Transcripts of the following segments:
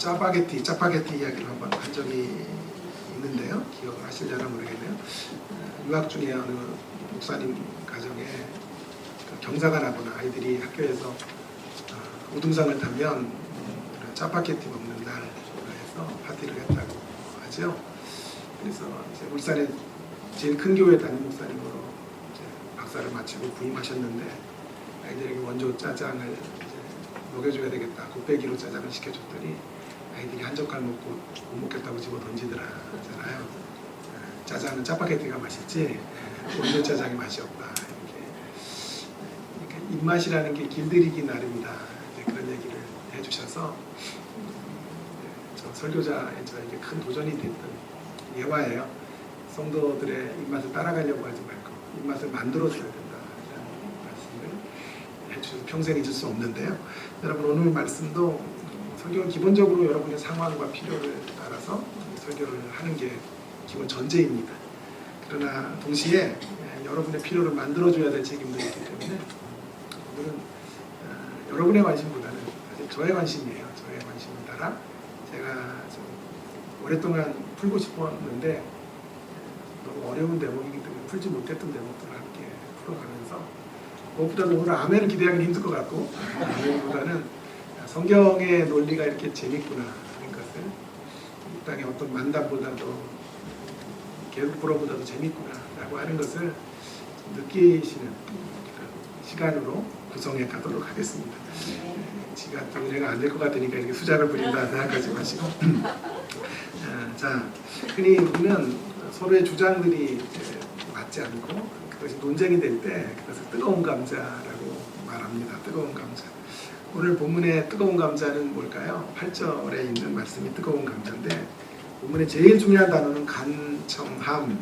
짜파게티 이야기를 한번 한 적이 있는데요. 기억하실려나 모르겠네요. 유학 중에 어느 목사님 가정에 경사가 나거나 아이들이 학교에서 우등산을 타면 짜파게티 먹는 날 해서 파티를 했다고 하죠. 그래서 이제 울산에 제일 큰 교회 담임 목사님으로 이제 박사를 마치고 부임하셨는데 아이들에게 원조 짜장을 이제 먹여줘야 되겠다. 곱빼기로 짜장을 시켜줬더니 아이들이 한 젓갈 먹고 못 먹겠다고 집어 던지더라잖아요. 짜장은 짜파게티가 맛있지 원조 짜장이 맛이 없다. 이렇게 입맛이라는 게 길들이기 나름이다. 그런 얘기를 해주셔서 저 설교자의 저에게 큰 도전이 됐던 예화예요. 성도들의 입맛을 따라가려고 하지 말고 입맛을 만들어줘야 된다라는 말씀을 해주셔서 평생 잊을 수 없는데요. 여러분 오늘 말씀도 설교는 기본적으로 여러분의 상황과 필요를 따라서 설교를 하는 게 기본 전제입니다. 그러나 동시에 여러분의 필요를 만들어줘야 될 책임도 있기 때문에 오늘은 여러분의 관심보다는 사실 저의 관심이에요. 저의 관심을 따라 제가 좀 오랫동안 풀고 싶었는데 너무 어려운 대목이기 때문에 풀지 못했던 대목들을 함께 풀어가면서 무엇보다도 오늘 아멘을 기대하기는 힘들 것 같고 아멘보다는 성경의 논리가 이렇게 재밌구나 하는 것을 이 땅의 어떤 만담보다도 개국불어보다도 재밌구나 라고 하는 것을 느끼시는 시간으로 구성해 가도록 하겠습니다. 지가 또 은혜가 안 될 것 같으니까 이렇게 수작을 부린다 생각하지 마시고 자, 흔히 우리는 서로의 주장들이 맞지 않고 그것이 논쟁이 될 때 그것을 뜨거운 감자라고 말합니다. 뜨거운 감자. 오늘 본문의 뜨거운 감자는 뭘까요? 8절에 있는 말씀이 뜨거운 감자인데 본문의 제일 중요한 단어는 간청함,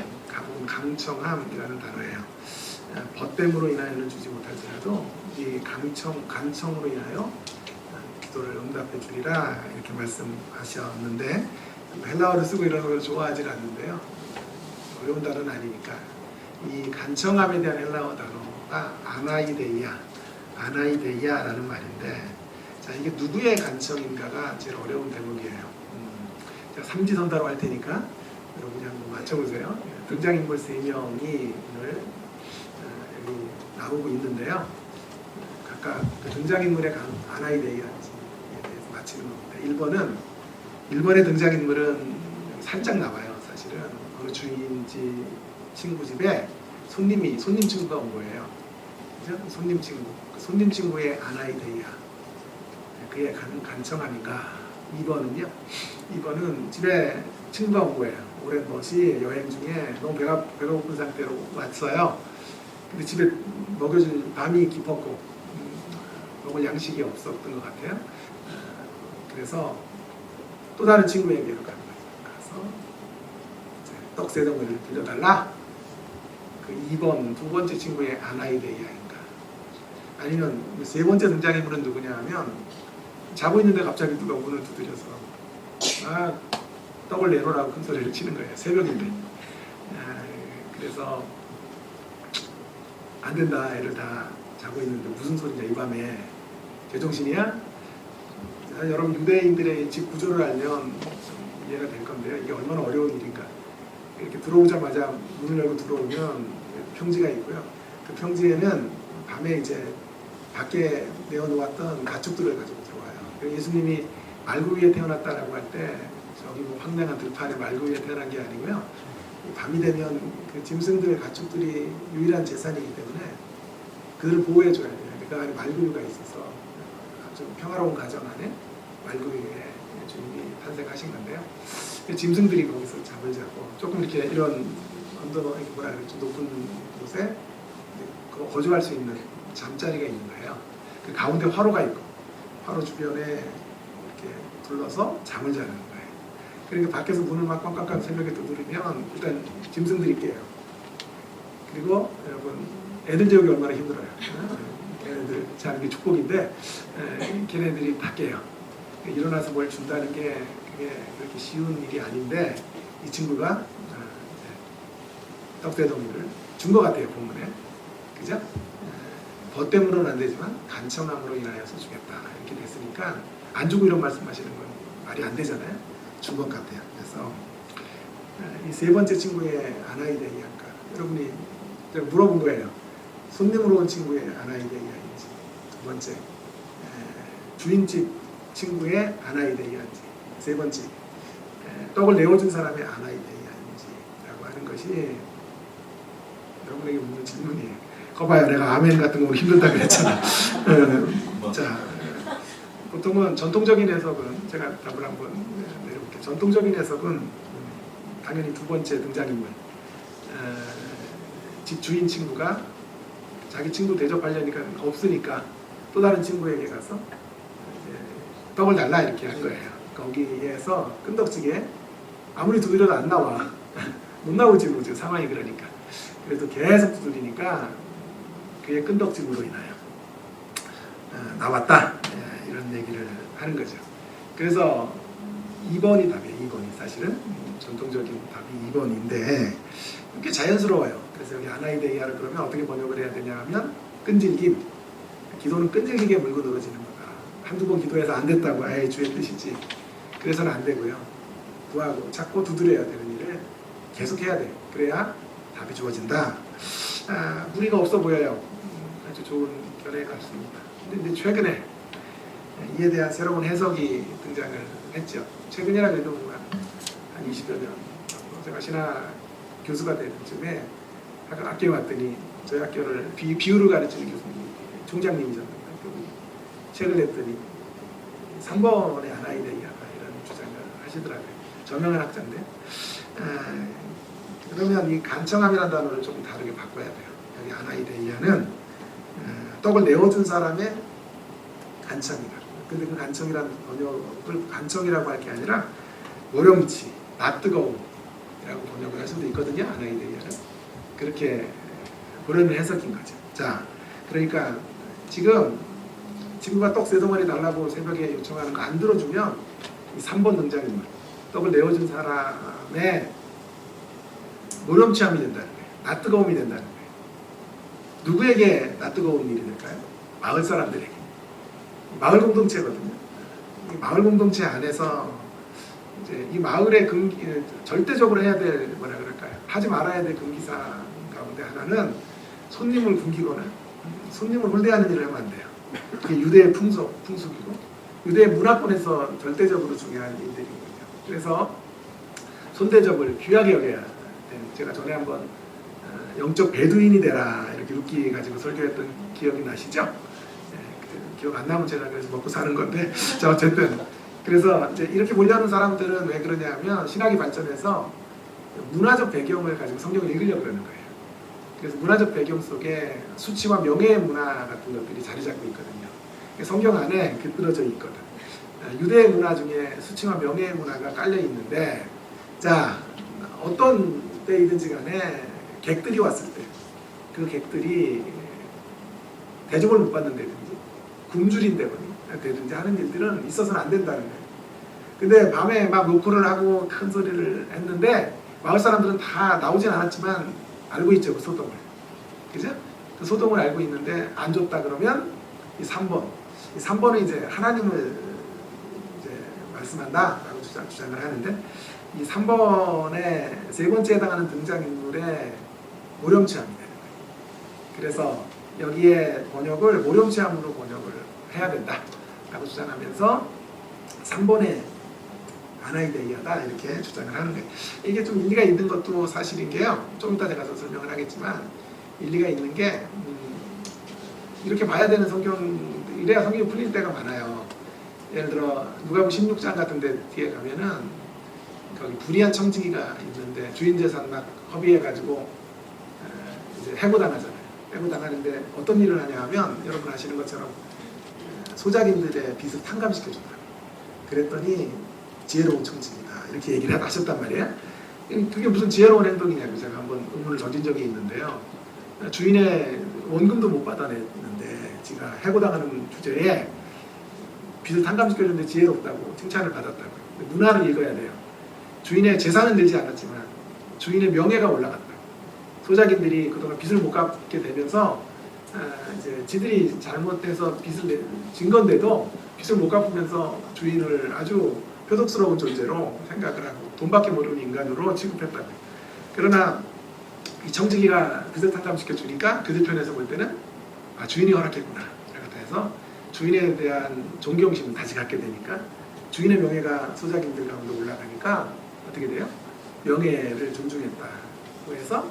강청함이라는 단어예요. 벗됨으로 인하여는 주지 못할지라도 이 간청으로 인하여 기도를 응답해 주리라 이렇게 말씀하셨는데 헬라어를 쓰고 이런 걸 좋아하지 않는데요. 어려운 단어는 아니니까 이 간청함에 대한 헬라어 단어가 아나이데이아라는 말인데 자 이게 누구의 간청인가가 제일 어려운 대목이에요. 제가 삼지선다로 할 테니까 여러분이 한번 맞춰보세요. 등장인물 3명이 오늘 여기 나오고 있는데요. 각각 그 등장인물의 아나이데이아에 대해서 맞히는 겁니다. 1번의 등장인물은 살짝 나와요. 사실은 어느 주인지 친구 집에 손님 친구가 온 거예요. 그죠? 손님 친구. 그 손님 친구의 아나이데이아. 그의 간청함인가. 2번은 집에 친구가 온 거예요. 오랜 멋이 여행 중에 너무 배가 고픈 상태로 왔어요. 근데 집에 먹여줄 밤이 깊었고 먹을 양식이 없었던 것 같아요. 그래서 또 다른 친구에게로 가는 거예요. 가서 떡 3덩이를 빌려달라. 그 2번, 두 번째 친구의 아나이데이아인가. 아니면 3번째 등장인물은 누구냐 하면 자고 있는데 갑자기 누가 문을 두드려서 떡을 내놓으라고 큰 소리를 치는 거예요. 새벽인데. 그래서 안 된다. 애를 다 자고 있는데 무슨 소리냐 이 밤에 제정신이야? 여러분 유대인들의 집 구조를 알면 좀 이해가 될 건데요. 이게 얼마나 어려운 일인가. 이렇게 들어오자마자 문을 열고 들어오면 평지가 있고요. 그 평지에는 밤에 이제 밖에 내어놓았던 가축들을 가지고 들어와요. 예수님이 말구 위에 태어났다라고 할 때 저기 뭐 황량한 들판에 말구 위에 태어난 게 아니고요. 밤이 되면 그 짐승들 가축들이 유일한 재산이기 때문에 그들을 보호해줘야 돼요. 그 안에 말구유가 있어서 아주 평화로운 가정 안에 말구유의 주님이 탄생하신 건데요. 짐승들이 거기서 잠을 자고 조금 이렇게 이런 언더 뭐라 그랬죠 높은 곳에 거주할 수 있는 잠자리가 있는 거예요. 그 가운데 화로가 있고 화로 주변에 이렇게 둘러서 잠을 자는 거예요. 그러니까 밖에서 문을 막 꽝꽝꽝 새벽에 두드리면 일단 짐승들이 깨요. 그리고 여러분 애들 재우기 얼마나 힘들어요. 걔네들 자는 게 축복인데 걔네들이 다 깨요. 일어나서 뭘 준다는 게 그게 그렇게 쉬운 일이 아닌데 이 친구가 떡대덩이를 준 것 같아요. 본문에. 그죠? 벗됨으로는 안 되지만 간청함으로 인하여서 주겠다. 이렇게 됐으니까 안 주고 이런 말씀하시는 건 말이 안 되잖아요. 준 것 같아요. 그래서 이 세 번째 친구의 아나이데이아인가 여러분이 제가 물어본 거예요. 손님으로 온 친구의 아나이데이아인지 두 번째 주인집 친구의 아나이데이아인지 세 번째 떡을 내어준 사람의 아나이데이아인지 라고 하는 것이 여러분에게 묻는 질문이에요. 거봐요. 내가 아멘 같은 거 힘들다 그랬잖아. 자, 보통은 전통적인 해석은 제가 답을 한번 내려볼게요. 전통적인 해석은 당연히 두 번째 등장인물 집 주인 친구가 자기 친구 대접하려니까 없으니까 또 다른 친구에게 가서 떡을 달라 이렇게 한 거예요. 거기에서 끈덕지게 아무리 두드려도 안 나와. 못 나오지 뭐 지금 상황이 그러니까. 그래도 계속 두드리니까 그의 끈덕짐으로 인하여 나왔다 이런 얘기를 하는 거죠. 그래서 2번이 답이에요. 2번이 사실은 전통적인 답이 2번인데 꽤 자연스러워요. 그래서 여기 아나이데이아를 그러면 어떻게 번역을 해야 되냐 하면 끈질김. 기도는 끈질기게 물고 늘어지는 거다. 한두 번 기도해서 안 됐다고 아예 주의 뜻이지. 그래서는 안 되고요. 구하고 찾고 두드려야 되는 일을 계속 해야 돼요. 그래야 답이 주어진다. 무리가 없어 보여요. 아주 좋은 결의 같습니다. 근데 이제 최근에 이에 대한 새로운 해석이 등장을 했죠. 최근이라 그래도 한 20여 년 제가 신학 교수가 되는 쯤에 학교에 왔더니 저희 학교를 비유를 가르치는 교수님이 총장님이셨는데 그분이 책을 냈더니 3번의 아나이데이아가 이런 주장을 하시더라고요. 저명한 학자인데 그러면 이 간청함이라는 단어를 조금 다르게 바꿔야 돼요. 여기 아나이데이아는 떡을 내어준 사람의 간청이다. 근데 그 간청이라는 번역을 간청이라고 할 게 아니라 모렴치, 낯뜨거움이라고 번역을 할 수도 있거든요. 아나이데이아는 그렇게 그런 해석인 거죠. 자, 그러니까 지금 친구가 떡 세 덩어리 달라고 새벽에 요청하는 거 안 들어주면 이 3번 등장인물 떡을 내어준 사람의 모렴치함이 된다는 거예요. 낯뜨거움이 된다는 거예요. 누구에게 낯뜨거운 일이 될까요? 마을 사람들에게. 마을 공동체거든요. 이 마을 공동체 안에서 이제 이 마을의 절대적으로 해야 될 뭐라 그럴까요? 하지 말아야 될 금기사 가운데 하나는 손님을 굶기거나 손님을 홀대하는 일을 하면 안 돼요. 그게 유대의 풍속이고 유대의 문화권에서 절대적으로 중요한 일들이거든요. 그래서 손대접을 귀하게 여겨야 돼요. 제가 전에 한번 영적 베두인이 되라 이렇게 웃기 가지고 설교했던 기억이 나시죠? 네, 기억 안 나면 제가 그래서 먹고 사는 건데 자 어쨌든 그래서 이제 이렇게 보려는 사람들은 왜 그러냐면 신학이 발전해서 문화적 배경을 가지고 성경을 읽으려고 그러는 거예요. 그래서 문화적 배경 속에 수치와 명예의 문화 같은 것들이 자리 잡고 있거든요. 성경 안에 깃들어져 있거든. 유대의 문화 중에 수치와 명예의 문화가 깔려 있는데 자 어떤 때이든지 간에 객들이 왔을 때 그 객들이 대접을 못 받는다든지 굶주린다든지 하는 일들은 있어서는 안 된다는 거예요. 근데 밤에 막 노크를 하고 큰 소리를 했는데 마을 사람들은 다 나오진 않았지만 알고 있죠. 그 소동을. 그죠? 그 소동을 알고 있는데 안 줬다 그러면 이 3번. 이 3번은 이제 하나님을 이제 말씀한다라고 주장을 하는데 이 3번의 세 번째에 해당하는 등장인물의 모렴치함이에요. 그래서 여기에 번역을 모렴치함으로 번역을 해야 된다라고 주장하면서 3번의 아나이데이아다 이렇게 주장을 하는 거예요. 이게 좀 일리가 있는 것도 사실인 게요. 좀 이따 제가 더 설명을 하겠지만 일리가 있는 게 이렇게 봐야 되는 이래야 성경이 풀릴 때가 많아요. 예를 들어 누가복음 16장 같은 데 뒤에 가면은 거기 불의한 청지기가 있는데 주인 재산 막 허비해가지고 이제 해고당하잖아요. 해고당하는데 어떤 일을 하냐 하면 여러분 아시는 것처럼 소작인들의 빚을 탕감시켜준다. 그랬더니 지혜로운 청지기다 이렇게 얘기를 하셨단 말이에요. 그게 무슨 지혜로운 행동이냐고 제가 한번 의문을 던진 적이 있는데요. 주인의 원금도 못 받아냈는데 지가 해고당하는 주제에 빚을 탕감시켜줬는데 지혜롭다고 칭찬을 받았다고요. 문화를 읽어야 돼요. 주인의 재산은 늘지 않았지만 주인의 명예가 올라갔다. 소작인들이 그동안 빚을 못 갚게 되면서 이제 지들이 잘못해서 빚을 진 건데도 빚을 못 갚으면서 주인을 아주 표독스러운 존재로 생각을 하고 돈밖에 모르는 인간으로 취급했다고. 그러나 이 청지기가 그새 탕감시켜 주니까 그들 편에서 볼 때는 주인이 허락했구나 이렇게 해서 주인에 대한 존경심을 다시 갖게 되니까 주인의 명예가 소작인들 가운데 올라가니까 어떻게 돼요? 명예를 존중했다고 해서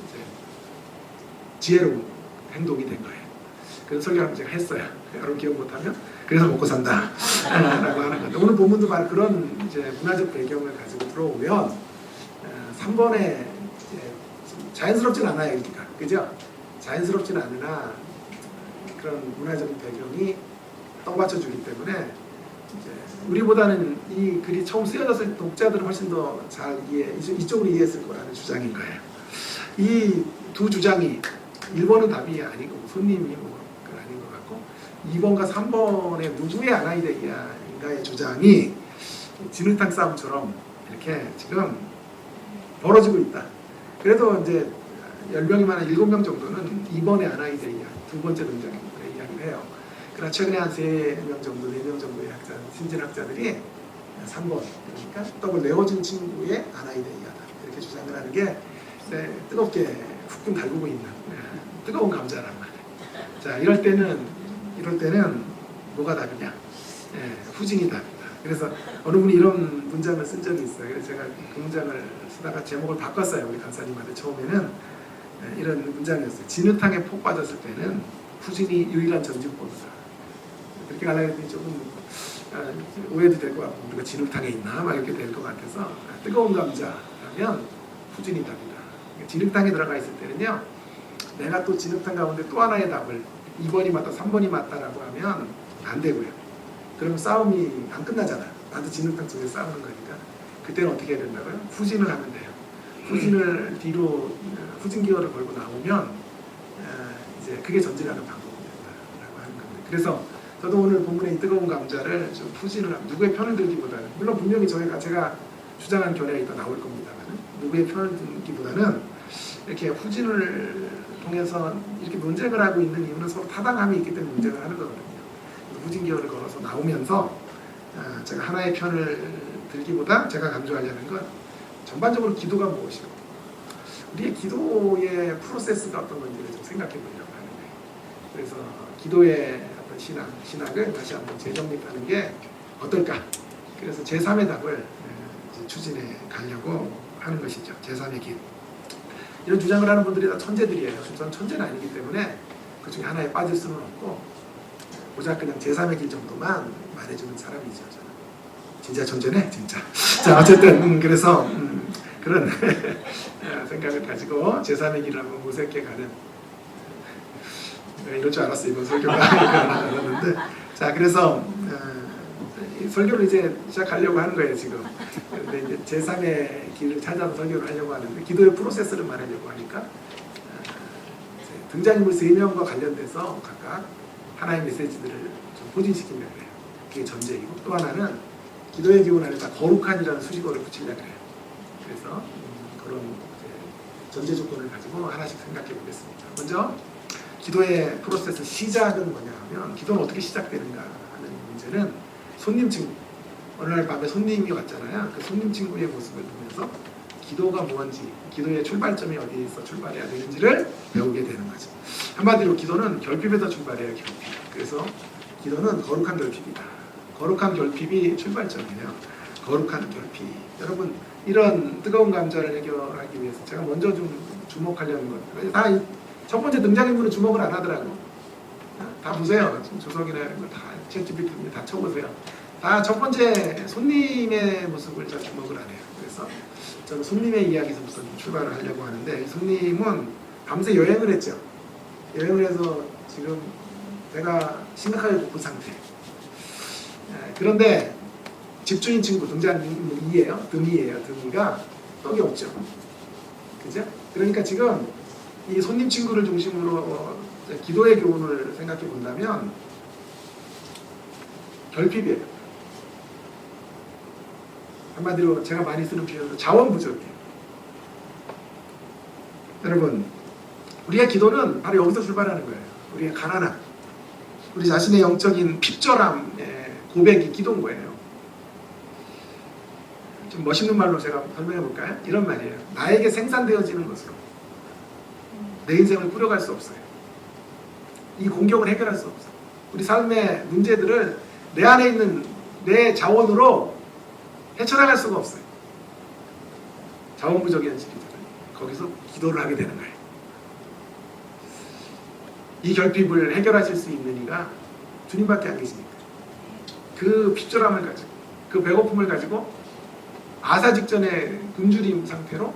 이제 지혜로운 행동이 된 거예요. 그런 설교를 제가 했어요. 여러분 기억 못하면 그래서 먹고 산다 라고 하는 건데, 오늘 본문도 바로 그런 이제 문화적 배경을 가지고 들어오면 3번에 자연스럽진 않아요, 여기가. 그죠? 자연스럽진 않으나 그런 문화적인 배경이 떠받쳐 주기 때문에 이제 우리보다는 이 글이 처음 쓰여졌을 때 독자들은 훨씬 더 잘 이쪽으로 이해했을 거라는 주장인 거예요. 이 두 주장이 1번은 답이 아니고 손님이 그건 아닌 것 같고 2번과 3번의 누구의 아나이데이아인가의 주장이 진흙탕 싸움처럼 이렇게 지금 벌어지고 있다. 그래도 이제 10명이 많은 7명 정도는 2번의 아나이데이아 두 번째 등장의 이야기를 해요. 그러나 최근에 한 3명 정도, 4명 정도의 신진학자들이 3번, 그러니까 떡을 내어준 친구의 아나이데이아다 이렇게 주장을 하는 게 뜨겁게 훅 달구고 있는 뜨거운 감자란 말이에요. 자, 이럴 때는 뭐가 답이냐? 후진이 답이다. 그래서 어느 분이 이런 문장을 쓴 적이 있어요. 그래서 제가 그 문장을 쓰다가 제목을 바꿨어요. 우리 강사님한테. 처음에는 이런 문장이었어요. 진흙탕에 폭 빠졌을 때는 후진이 유일한 전진법이다. 그렇게 가려고 했더니 조금 오해도 될 것 같고 우리가 진흙탕에 있나? 막 이렇게 될 것 같아서 뜨거운 감자라면 후진이 답이다. 진흙탕에 들어가 있을 때는요, 내가 또 진흙탕 가운데 또 하나의 답을 2번이 맞다, 3번이 맞다라고 하면 안 되고요. 그러면 싸움이 안 끝나잖아. 나도 진흙탕 속에서 싸우는 거니까. 그때는 어떻게 해야 된다고요? 후진을 하면 돼요. 후진을 뒤로 후진 기어를 걸고 나오면 이제 그게 전진하는 방법이 된다라고 하는 겁니다. 그래서 저도 오늘 본문의 이 뜨거운 감자를 좀 후진을 하면 누구의 편을 들기보다는, 물론 분명히 제가 주장한 견해가 이따 나올 겁니다만 누구의 편을 들기보다는 이렇게 후진을 통해서 이렇게 논쟁을 하고 있는 이유는 서로 타당함이 있기 때문에 논쟁을 하는 거거든요. 후진 기어를 걸어서 나오면서 제가 하나의 편을 들기보다 제가 강조하려는 건 전반적으로 기도가 무엇이고 우리의 기도의 프로세스가 어떤 건지를 좀 생각해 보려고 하는 거예요. 그래서 기도의 어떤 신학을 다시 한번 재정립하는 게 어떨까? 그래서 제3의 답을 추진해 가려고 하는 것이죠. 제3의 길. 이런 주장을 하는 분들이 다 천재들이에요. 전 천재는 아니기 때문에 그 중에 하나에 빠질 수는 없고 고작 그냥 제3의 길 정도만 말해주는 사람이죠. 저는. 진짜 천재네, 진짜. 자, 어쨌든 그래서 그런 생각을 가지고 제3의 길을 한번 모색해 가는, 이럴 줄 알았어요. 이번 설교가 알았는데, 자, 그래서 설교를 이제 시작하려고 하는 거예요, 지금. 근데 이제 제3의 길을 찾아서 설교를 하려고 하는데, 기도의 프로세스를 말하려고 하니까 등장인물 3명과 관련돼서 각각 하나의 메시지들을 좀 포진시키려고 해요. 그게 전제이고, 또 하나는 기도의 기본 안에다 거룩한이라는 수식어를 붙이려고 해요. 그래서 그런 전제 조건을 가지고 하나씩 생각해 보겠습니다. 먼저 기도의 프로세스 시작은 뭐냐 하면, 기도는 어떻게 시작되는가 하는 문제는 손님 친구, 어느 날 밤에 손님이 왔잖아요. 그 손님 친구의 모습을 보면서 기도가 뭔지, 기도의 출발점이 어디에서 출발해야 되는지를 배우게 되는 거죠. 한마디로 기도는 결핍에서 출발해요. 결핍. 그래서 기도는 거룩한 결핍이다. 거룩한 결핍이 출발점이에요. 거룩한 결핍. 여러분, 이런 뜨거운 감자를 해결하기 위해서 제가 먼저 좀 주목하려는 것, 다 첫 번째 등장인물은 주목을 안 하더라고. 다 보세요. 조석이나 이런 거 다 챗GPT 다 쳐보세요. 다 첫 번째 손님의 모습을 잘 주목을 안 해요. 그래서 저는 손님의 이야기에서부터 출발을 하려고 하는데, 손님은 밤새 여행을 했죠. 여행을 해서 지금 배가 심각하게 고픈 상태. 그런데 집주인 친구, 등장인물 2예요. 등이가 떡이 없죠. 그죠? 그러니까 지금 이 손님 친구를 중심으로 기도의 교훈을 생각해 본다면 결핍이에요. 한마디로 제가 많이 쓰는 표현으로 자원 부족이에요. 여러분, 우리의 기도는 바로 여기서 출발하는 거예요. 우리의 가난함, 우리 자신의 영적인 핍절함의 고백이 기도인 거예요. 좀 멋있는 말로 제가 설명해 볼까요? 이런 말이에요. 나에게 생산되어지는 것으로 내 인생을 꾸려갈 수 없어요. 이 공경을 해결할 수 없어요. 우리 삶의 문제들을 내 안에 있는 내 자원으로 헤쳐나갈 수가 없어요. 자원부족 현실이잖아요. 거기서 기도를 하게 되는 거예요. 이 결핍을 해결하실 수 있는 이가 주님밖에 안 계시니까. 그 핍절함을 가지고, 그 배고픔을 가지고 아사 직전의 굶주림 상태로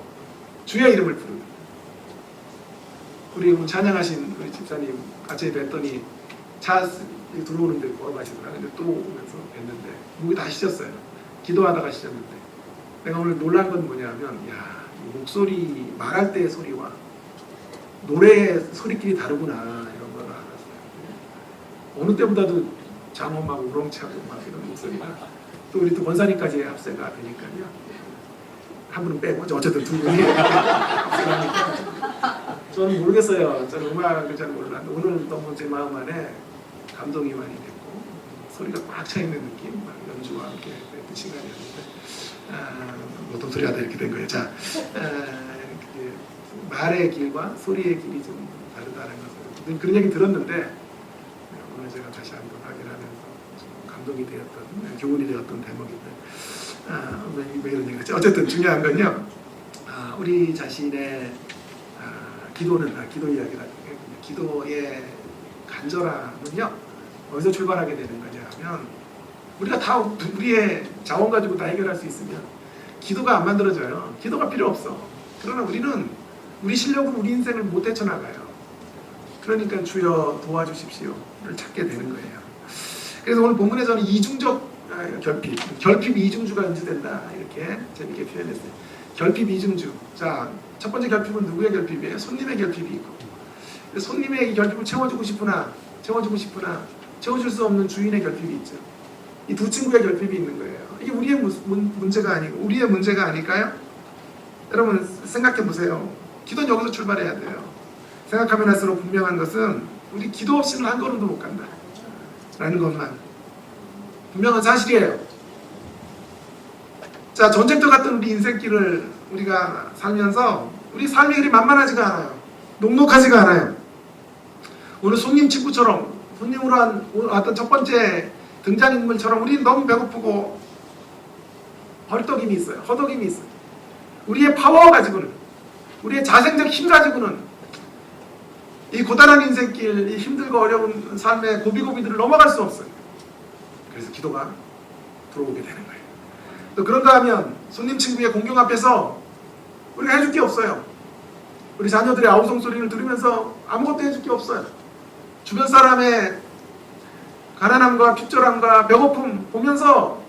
주의 이름을 부르는. 우리 찬양하신 우리 집사님 갑자기 뵀더니 차 들어오는데 걸어가시더라. 근데 또 오면서 뵀는데 목이 다 쉬셨어요. 기도하다가 쉬셨는데 내가 오늘 놀란 건 뭐냐면 야, 목소리 말할 때의 소리와 노래의 소리끼리 다르구나 이런 걸 알았어요. 어느 때보다도 장어 막 우렁차고 막 이런 목소리가 또 우리 또 권사님까지 합세가 되니까요. 한 분은 빼고 어쨌든 두 분이 저는 모르겠어요. 저는 음악을 잘 몰랐는데 오늘 너무 제 마음 안에 감동이 많이 됐고 소리가 꽉 차 있는 느낌, 막 연주와 함께 했던 시간이었는데 어떤 소리가 다 이렇게 된 거예요. 자, 말의 길과 소리의 길이 좀 다르다는 것을 그런 얘기 들었는데 오늘 제가 다시 한번 확인하면서 좀 감동이 되었던, 교훈이 되었던 대목인데 왜 이런 얘기겠지? 어쨌든 중요한 건요. 우리 자신의 기도는 기도 이야기라. 기도의 간절함은요 어디서 출발하게 되는 거냐 하면 우리가 다 우리의 자원 가지고 다 해결할 수 있으면 기도가 안 만들어져요. 기도가 필요 없어. 그러나 우리는 우리 실력으로 우리 인생을 못 헤쳐나가요. 그러니까 주여 도와주십시오를 찾게 되는 거예요. 그래서 오늘 본문에서는 이중적 결핍 이중주가 연주된다 이렇게 재밌게 표현했어요. 결핍 이중주. 자, 첫 번째 결핍은 누구의 결핍이에요? 손님의 결핍이 있고, 손님의 결핍을 채워주고 싶으나 채워줄 수 없는 주인의 결핍이 있죠. 이 두 친구의 결핍이 있는 거예요. 이게 우리의 문제가 아니고 우리의 문제가 아닐까요? 여러분 생각해 보세요. 기도는 여기서 출발해야 돼요. 생각하면 할수록 분명한 것은 우리 기도 없이는 한 걸음도 못 간다 라는 것만 분명한 사실이에요. 자, 전쟁터 같은 우리 인생길을 우리가 살면서 우리 삶이 그리 만만하지가 않아요. 녹록하지가 않아요. 오늘 손님 친구처럼 손님으로 왔던 첫 번째 등장인물처럼 우리는 너무 배고프고 헐떡임이 있어요. 허덕임이 있어요. 우리의 파워 가지고는, 우리의 자생적 힘 가지고는 이 고단한 인생길, 이 힘들고 어려운 삶의 고비고비들을 넘어갈 수 없어요. 그래서 기도가 들어오게 되는 거예요. 또 그런가 하면 손님 친구의 공경 앞에서 우리가 해줄 게 없어요. 우리 자녀들의 아우성 소리를 들으면서 아무것도 해줄 게 없어요. 주변 사람의 가난함과 핍절함과 배고픔 보면서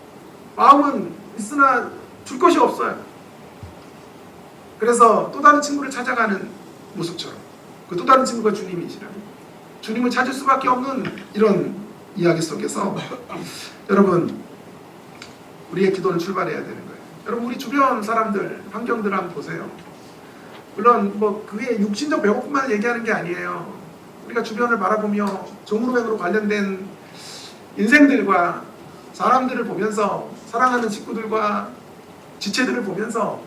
마음은 있으나 줄 것이 없어요. 그래서 또 다른 친구를 찾아가는 모습처럼 그 또 다른 친구가 주님이시라면 주님을 찾을 수밖에 없는 이런 이야기 속에서 여러분 우리의 기도는 출발해야 되는 거예요. 여러분 우리 주변 사람들 환경들 한번 보세요. 물론 뭐 그게 육신적 배고픔만 얘기하는 게 아니에요. 우리가 주변을 바라보며 종으로행으로 관련된 인생들과 사람들을 보면서 사랑하는 친구들과 지체들을 보면서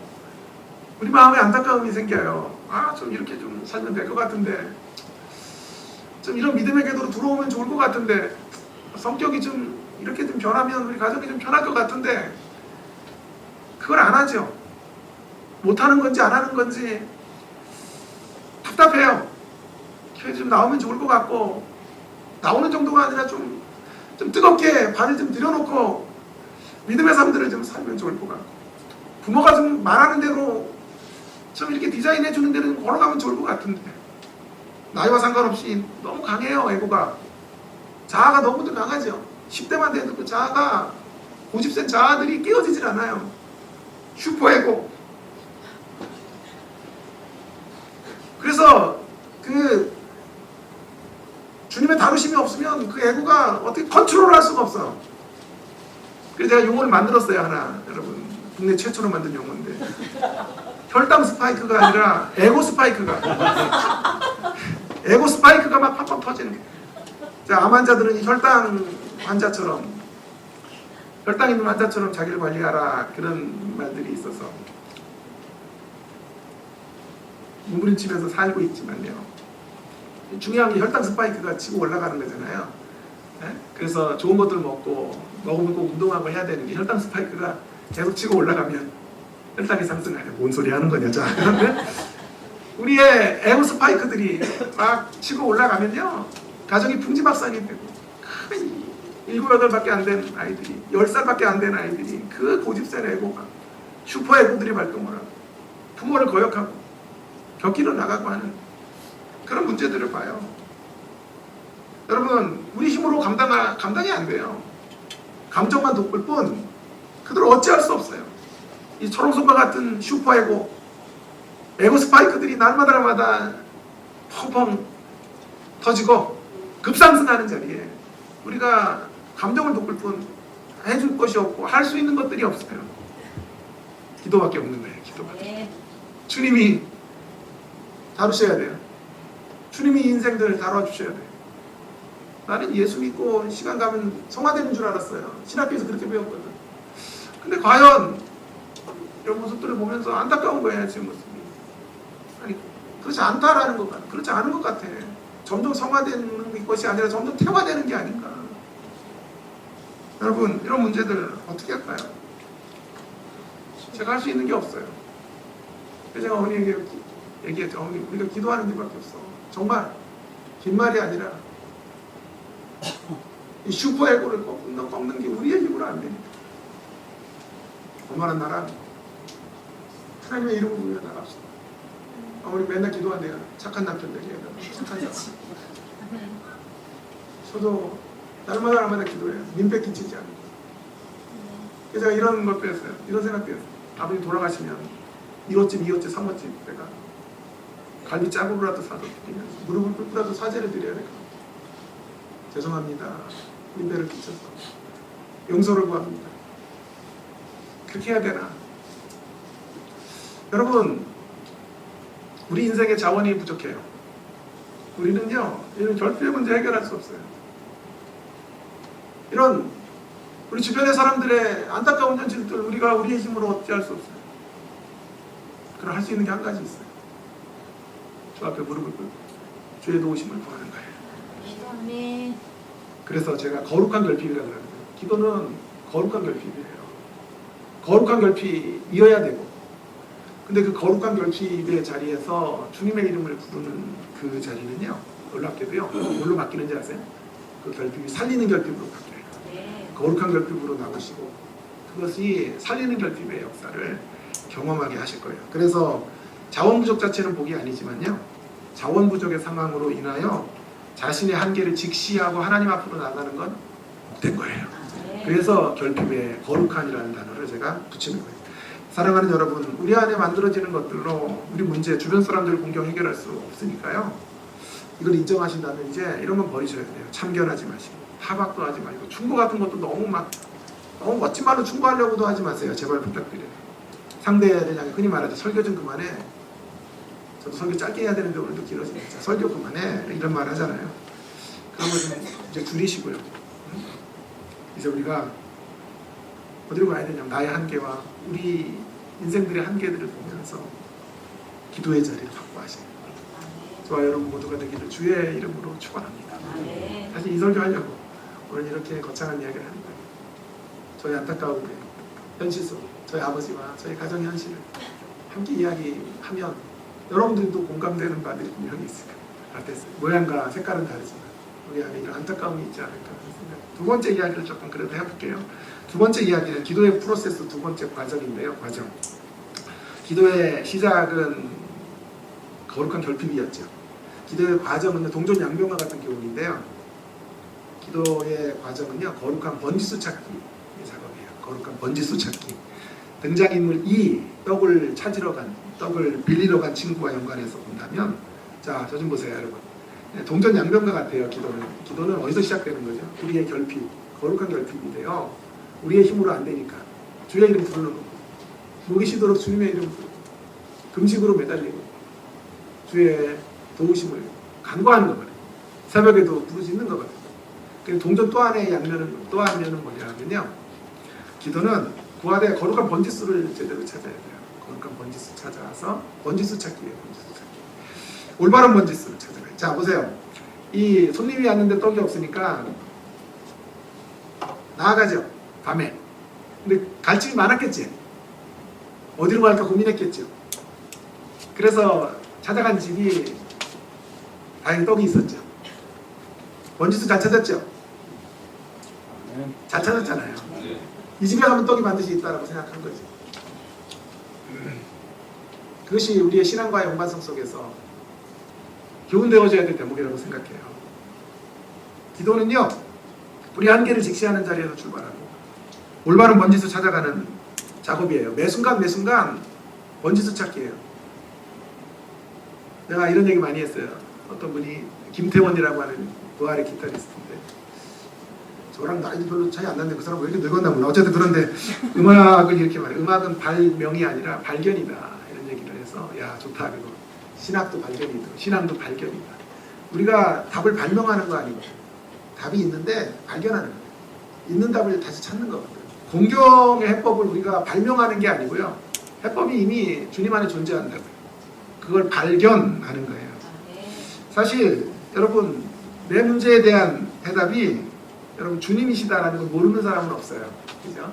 우리 마음에 안타까움이 생겨요. 좀 이렇게 좀 살면 될 것 같은데, 좀 이런 믿음의 궤도로 들어오면 좋을 것 같은데, 성격이 좀 이렇게 좀 변하면 우리 가족이 좀 편할 것 같은데 그걸 안 하죠. 못하는 건지 안 하는 건지 답답해요. 교회 좀 나오면 좋을 것 같고, 나오는 정도가 아니라 좀 뜨겁게 발을 좀 들여놓고 믿음의 삶들을 좀 살면 좋을 것 같고, 부모가 좀 말하는 대로 좀 이렇게 디자인해 주는 대로 좀 걸어가면 좋을 것 같은데, 나이와 상관없이 너무 강해요. 에고가, 자아가 너무도 강하죠. 10대만 돼도 그 자아가, 고집센 자아들이 깨어지질 않아요. 슈퍼에고. 그래서 그 주님의 다루심이 없으면 그 에고가 어떻게 컨트롤할 수가 없어. 그래서 제가 용어를 만들었어요. 하나, 여러분 국내 최초로 만든 용어인데, 혈당 스파이크가 아니라 에고 스파이크가 에고 스파이크가 막 팍팍 터지는. 자, 암 환자들은 이 혈당 환자처럼 혈당 있는 환자처럼 자기를 관리하라, 그런 말들이 있어서 몸부림치면서 살고 있지만요, 중요한 게 혈당 스파이크가 치고 올라가는 거잖아요. 네? 그래서 좋은 것들 먹으면 꼭 운동하고 해야 되는 게, 혈당 스파이크가 계속 치고 올라가면 혈당이 상승하냐, 뭔 소리 하는 거냐. 자, 그런데 우리의 에고 스파이크들이 막 치고 올라가면요, 가정이 풍지박산이 되고, 7, 8밖에 안 된 아이들이, 10살밖에 안 된 아이들이 그 고집센 에고가, 슈퍼 에고들이 발동을 하고 부모를 거역하고 격기로 나가고 하는 그런 문제들을 봐요. 여러분, 우리 힘으로 감당이 안 돼요. 감정만 돋굴 뿐 그들을 어찌할 수 없어요. 이 초록소가 같은 슈퍼 에고 스파이크들이 날마다 펑펑 터지고 급상승하는 자리에 우리가 감정을 돋굴 뿐 해줄 것이 없고 할 수 있는 것들이 없어요. 기도밖에 없는 거예요. 기도밖에. 주님이 다루셔야 돼요. 주님이 인생들을 다뤄주셔야 돼요. 나는 예수 믿고 시간 가면 성화되는 줄 알았어요. 신학교에서 그렇게 배웠거든. 근데 과연 이런 모습들을 보면서 안타까운 거예요. 제 모습이. 아니, 그렇지 않다라는 것 같아. 그렇지 않은 것 같아. 점점 성화되는 것이 아니라 점점 퇴화되는 게 아닌가. 여러분, 이런 문제들 어떻게 할까요? 제가 할 수 있는 게 없어요. 제가 어머니에게 얘기했죠. 어머니, 우리가 기도하는 게밖에 없어. 정말 긴 말이 아니라 이 슈퍼에고를 꺾는 게 우리의 힘으로 안 됩니다. 엄마는 나랑 하나님의 이름을 부르며 나갑시다. 어머니 맨날 기도한대요. 착한 남편 되게 해야 착한 사람. 저도 날마다 기도해요. 민폐 끼치지 않고. 그래서 제가 이런 걸 배웠어요. 이런 생각 배웠어요. 아버지 돌아가시면 1호집, 2호집, 3호집 내가 갈비 짜고라도 사도 드리면서 무릎을 꿇고라도 사죄를 드려야 될 것 같아요. 죄송합니다. 민폐를 끼쳐서 용서를 구합니다. 그렇게 해야 되나? 여러분, 우리 인생의 자원이 부족해요. 우리는요, 이런 결핍의 문제 해결할 수 없어요. 이런 우리 주변의 사람들의 안타까운 현실들 우리가 우리의 힘으로 어찌할 수 없어요. 그럼 할 수 있는 게 한 가지 있어요. 주 앞에 무릎을 꿇고 주의 도우심을 구하는 거예요. 그래서 제가 거룩한 결핍이라고 그러거든요. 기도는 거룩한 결핍이에요. 거룩한 결핍이어야 되고, 근데 그 거룩한 결핍의 자리에서 주님의 이름을 부르는 그 자리는요, 놀랍게도요, 뭘로 바뀌는지 아세요? 그 결핍이 살리는 결핍으로 바뀌어요. 거룩한 결핍으로 나오시고 그것이 살리는 결핍의 역사를 경험하게 하실 거예요. 그래서 자원 부족 자체는 복이 아니지만요, 자원 부족의 상황으로 인하여 자신의 한계를 직시하고 하나님 앞으로 나가는 건 된 거예요. 그래서 결핍의 거룩한이라는 단어를 제가 붙이는 거예요. 사랑하는 여러분, 우리 안에 만들어지는 것들로 우리 문제, 주변 사람들 공경 해결할 수 없으니까요, 이걸 인정하신다면 이제 이런 건 버리셔야 돼요. 참견하지 마시고 타박도 하지 마시고 충고 같은 것도 너무 멋진 말로 충고하려고도 하지 마세요. 제발 부탁드려요. 상대를 향해 흔히 말하죠. 설교 좀 그만해. 저도 설교 짧게 해야 되는데 오늘도 길어지니까 설교 그만해. 이런 말 하잖아요. 그런 거 좀 이제 줄이시고요. 이제 우리가 어디로 가야 되냐면 나의 한계와 우리 인생들의 한계들을 보면서 기도의 자리를 확보하시는 거예요. 저와 여러분 모두가 되기를 주의 이름으로 축원합니다. 사실 이 설교 하려고 오늘 이렇게 거창한 이야기를 하는 거예요. 저희 안타까운 현실 속 저희 아버지와 저희 가정 현실을 함께 이야기하면 여러분들도 공감되는 바들이 분명히 있을 것 같아요. 모양과 색깔은 다르지만 우리 안에 이런 안타까움이 있지 않을까 하는 생각. 두 번째 이야기를 조금 그래도 해볼게요. 두 번째 이야기는 기도의 프로세스 두 번째 과정인데요. 과정. 기도의 시작은 거룩한 결핍이었죠. 기도의 과정은 동전 양면과 같은 교훈인데요. 기도의 과정은요, 거룩한 번지수 찾기의 작업이에요. 거룩한 번지수 찾기. 등장인물 2, 떡을 빌리러 간 친구와 연관해서 본다면, 자, 저 좀 보세요, 여러분. 동전 양면과 같아요. 기도는 어디서 시작되는 거죠? 우리의 결핍, 거룩한 결핍인데요. 우리의 힘으로 안 되니까 주의 이름 부르는 겁니다. 목이 쉬도록 주님의 이름 부르고 금식으로 매달리고 주의 도우심을 간구하는 거거든요. 새벽에도 부르짖는 거거든요. 동전 또 한 면은 뭐냐 하면요, 기도는 구하되 거룩한 번지수를 제대로 찾아야 돼요. 거룩한 번지수 찾아서 번지수 찾기예요. 번지수 찾기. 올바른 번지수를 찾아가요. 자 보세요. 이 손님이 왔는데 떡이 없으니까 나아가죠. 밤에. 근데 갈 집이 많았겠지. 어디로 갈까 고민했겠죠. 그래서 찾아간 집이 다행히 떡이 있었죠. 번지수 잘 찾았죠. 잘 찾았잖아요. 이 집에 가면 떡이 반드시 있다라고 생각한 거지. 그것이 우리의 신앙과의 연관성 속에서 교훈되어져야 될 대목이라고 생각해요. 기도는요, 우리 한계를 직시하는 자리에서 출발하고 올바른 번지수 찾아가는 작업이에요. 매 순간 매 순간 번지수 찾기예요. 내가 이런 얘기 많이 했어요. 어떤 분이 김태원이라고 하는 부활의 기타리스트인데 저랑 나이도 별로 차이 안 나는데 그 사람 왜 이렇게 늙었나 몰라. 어쨌든 그런데 음악을 이렇게 말해요. 음악은 발명이 아니라 발견이다. 이런 얘기를 해서 야 좋다. 그리고 신학도 발견이다. 신앙도 발견이다. 우리가 답을 발명하는 거 아니고 답이 있는데 발견하는 거예요. 있는 답을 다시 찾는 거거든요. 공경의 해법을 우리가 발명하는 게 아니고요. 해법이 이미 주님 안에 존재한다고요. 그걸 발견하는 거예요. 사실 여러분 내 문제에 대한 해답이 여러분 주님이시다라는 걸 모르는 사람은 없어요. 그죠?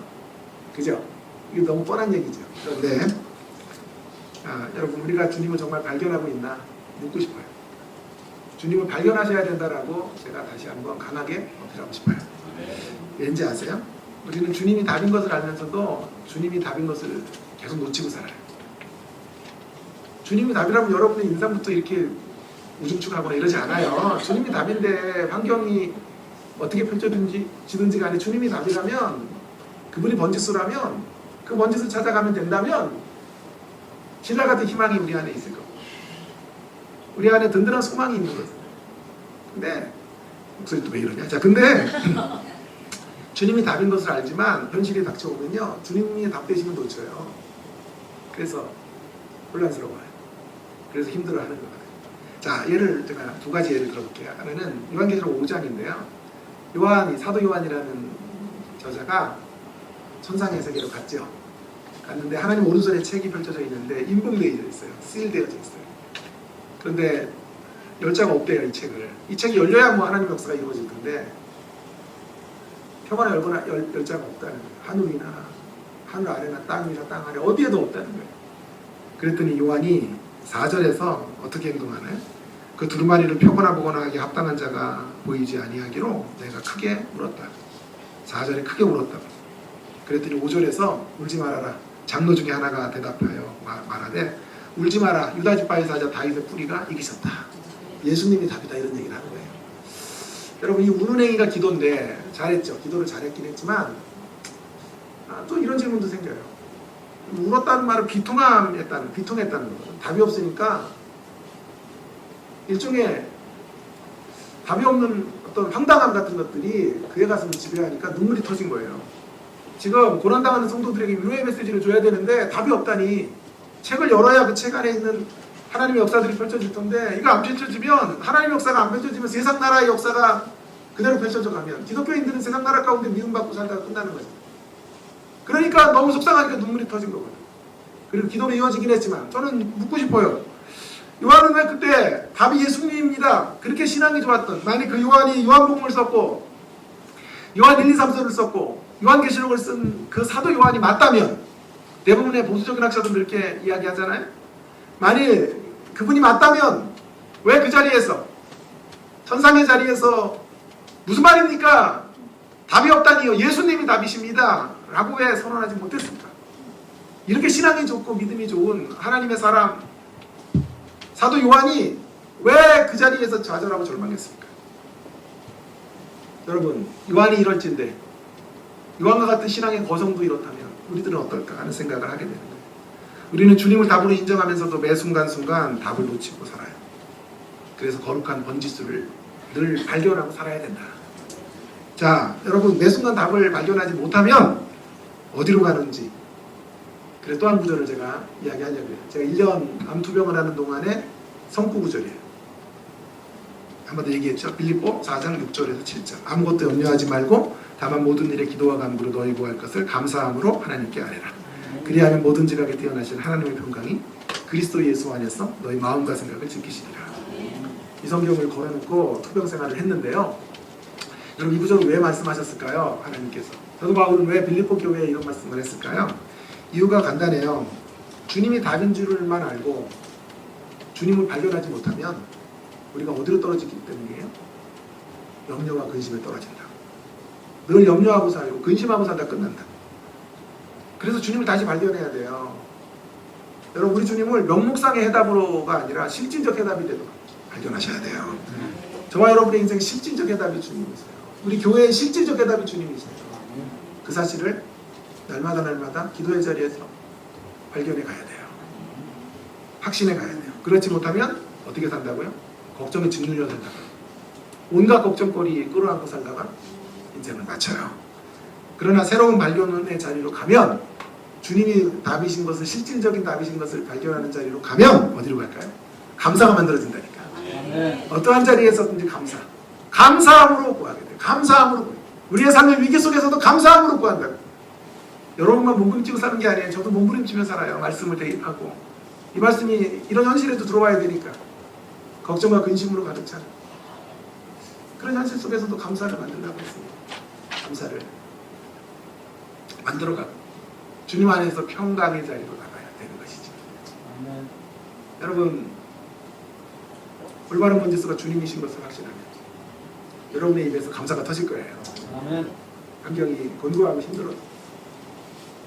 그죠? 이게 너무 뻔한 얘기죠. 그런데 여러분 우리가 주님을 정말 발견하고 있나 묻고 싶어요. 주님을 발견하셔야 된다라고 제가 다시 한번 강하게 어필하고 싶어요. 왠지 아세요? 우리는 주님이 답인 것을 알면서도 주님이 답인 것을 계속 놓치고 살아요. 주님이 답이라면 여러분의 인상부터 이렇게 우중충하거나 이러지 않아요. 주님이 답인데 환경이 어떻게 펼쳐지든지 간에 주님이 답이라면 그분이 번지수라면 그 번지수 찾아가면 된다면 신라 같은 희망이 우리 안에 있을 거고 우리 안에 든든한 소망이 있는 거죠. 근데 목소리 또 왜 이러냐? 자, 근데 주님이 답인 것을 알지만 현실이 닥쳐오면요 주님이 답 되시면 놓쳐요. 그래서 혼란스러워요. 그래서 힘들어하는 거예요. 자, 제가 두 가지 예를 들어볼게요. 하나는 요한계시록 5장인데요. 사도 요한이라는 저자가 천상의 세계로 갔죠. 갔는데 하나님 오른손에 책이 펼쳐져 있는데 임봉되어 있어요. 시일되어져 있어요. 그런데 열자가 없대요. 이 책을. 이 책이 열려야 뭐 하나님 역사가 이루어질 건데 표가나 열자가 없다는 거예요. 하늘이나 하늘 아래나 땅 위나 땅 아래 어디에도 없다는 거예요. 그랬더니 요한이 4절에서 어떻게 행동하나요? 그 두루마리를 펴거나 보거나 하기에 합당한 자가 보이지 아니하기로 내가 크게 울었다. 4절에 크게 울었다. 그랬더니 5절에서 울지 말아라. 장로 중에 하나가 대답하여 말하되 울지 마라. 유다 지파의 사자 다윗의 뿌리가 이기셨다. 예수님이 답이다. 이런 얘기를 하는 거예요. 여러분 이 우는 행위가 기도인데 잘했죠. 기도를 잘했긴 했지만 또 이런 질문도 생겨요. 울었다는 말은 비통했다는 거거든. 답이 없으니까 일종의 답이 없는 어떤 황당함 같은 것들이 그의 가슴을 지배하니까 눈물이 터진 거예요. 지금 고난당하는 성도들에게 위로의 메시지를 줘야 되는데 답이 없다니 책을 열어야 그 책 안에 있는 하나님의 역사들이 펼쳐질 텐데 이거 안 펼쳐지면 하나님의 역사가 안 펼쳐지면 세상 나라의 역사가 그대로 펼쳐져 가면 기독교인들은 세상 나라 가운데 미움받고 살다가 끝나는 거죠. 그러니까 너무 속상하니까 눈물이 터진 거거든요. 그리고 기도는 이어지긴 했지만 저는 묻고 싶어요. 요한은 왜 그때 답이 예수님입니다. 그렇게 신앙이 좋았던 만약 그 요한이 요한복음을 썼고 요한 1, 2, 3서를 썼고 요한계시록을 쓴 그 사도 요한이 맞다면 대부분의 보수적인 학자들은 그렇게 이야기하잖아요. 만일 그분이 맞다면 왜 그 자리에서 천상의 자리에서 무슨 말입니까? 답이 없다니요. 예수님이 답이십니다. 라고 왜 선언하지 못했습니까? 이렇게 신앙이 좋고 믿음이 좋은 하나님의 사람 사도 요한이 왜 그 자리에서 좌절하고 절망했습니까? 여러분 요한이 이럴진데 요한과 같은 신앙의 거성도 이렇다면 우리들은 어떨까 하는 생각을 하게 되는 거예요. 우리는 주님을 답으로 인정하면서도 매 순간순간 답을 놓치고 살아요. 그래서 거룩한 번지수를 늘 발견하고 살아야 된다. 자, 여러분 매 순간 답을 발견하지 못하면 어디로 가는지 그래서 또 한 구절을 제가 이야기하려고요. 제가 1년 암투병을 하는 동안에 성구 구절이에요. 한번 더 얘기했죠. 빌립보 4장 6절에서 7절. 아무것도 염려하지 말고 다만 모든 일에 기도와 간구로 너희 구할 것을 감사함으로 하나님께 아뢰라. 그리하면 모든 지각에 뛰어나신 하나님의 평강이 그리스도 예수 안에서 너희 마음과 생각을 지키시리라. 이 성경을 걸어놓고 투병 생활을 했는데요. 여러분 이 구절을 왜 말씀하셨을까요? 하나님께서. 사도 바울은 왜 빌립보 교회에 이런 말씀을 했을까요? 이유가 간단해요. 주님이 답인 줄만 알고 주님을 발견하지 못하면 우리가 어디로 떨어지기 때문이에요? 염려와 근심에 떨어진다. 늘 염려하고 살고 근심하고 살다 끝난다. 그래서 주님을 다시 발견해야 돼요. 여러분 우리 주님을 명목상의 해답으로가 아니라 실질적 해답이 되도록 발견하셔야 돼요. 저와 여러분의 인생 실질적 해답이 주님이세요. 우리 교회의 실질적 해답이 주님이세요. 그 사실을 날마다 기도의 자리에서 발견해 가야 돼요. 확신해 가야 돼요. 그렇지 못하면 어떻게 산다고요? 걱정에 짓눌려 산다가 온갖 걱정거리 끌어안고 살다가 인생을 마쳐요. 그러나 새로운 발견의 자리로 가면 주님이 답이신 것을 실질적인 답이신 것을 발견하는 자리로 가면 어디로 갈까요? 감사가 만들어진다니까. 어떠한 자리에서든지 감사함으로 구하게 돼요. 감사함으로 우리의 삶의 위기 속에서도 감사함으로 구한다고. 여러분만 몸부림치고 사는 게 아니에요. 저도 몸부림치며 살아요. 말씀을 대입하고 이 말씀이 이런 현실에도 들어와야 되니까 걱정과 근심으로 가득 찬 그런 현실 속에서도 감사를 만들려고 했습니다. 감사를 만들어가고 주님 안에서 평강의 자리로 나가야 되는 것이죠. 여러분 올바른 본질서가 주님이신 것을 확신하면 여러분의 입에서 감사가 터질 거예요. 환경이 곤고하고 힘들어도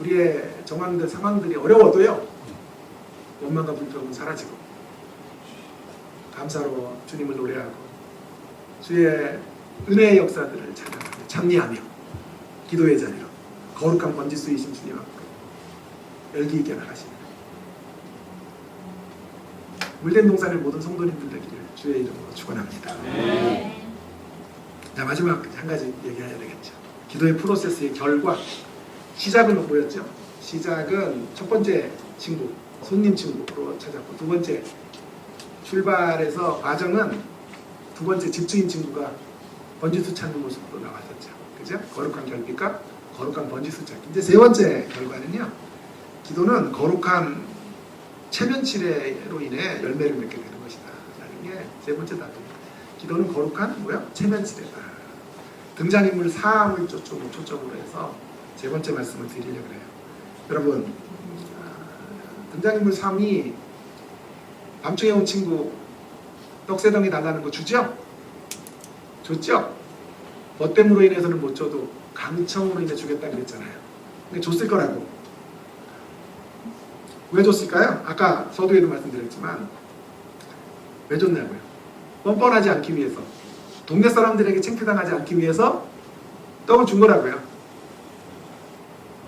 우리의 정황들 상황들이 어려워도요 원망과 불평은 사라지고 감사로 주님을 노래하고 주의 은혜의 역사들을 찬양하며 찬미하며 기도의 자리로 거룩한 번지수이신 주님 앞으로 열기 있게 나가시는 물된 동산의 모든 성도님들 되기를 주의 이름으로 축원합니다. 자 마지막 한 가지 얘기해야 되겠죠. 기도의 프로세스의 결과 시작은 뭐였죠? 시작은 첫 번째 친구 손님 친구로 찾았고 두 번째 출발해서 과정은 두 번째 집주인 친구가 번지수 찾는 모습으로 나왔었죠. 그죠? 거룩한 결핍과 거룩한 번지수 찾기. 이제 세 번째 결과는요. 기도는 거룩한 체면치레로 인해 열매를 맺게 되는 것이다. 라는 게 세 번째 답입니다. 기도는 거룩한 체면치레다. 등장인물 4을 초점으로 해서 세 번째 말씀을 드리려고 해요. 여러분 등장인물 3이 밤중에 온 친구 떡세덩이 달라는 거 주죠? 줬죠? 벗됨으로 인해서는 못 줘도 강청으로 인해 주겠다 그랬잖아요. 근데 줬을 거라고. 왜 줬을까요? 아까 서두에도 말씀드렸지만 왜 줬냐고요? 뻔뻔하지 않기 위해서 동네 사람들에게 창피당하지 않기 위해서 떡을 준 거라고요.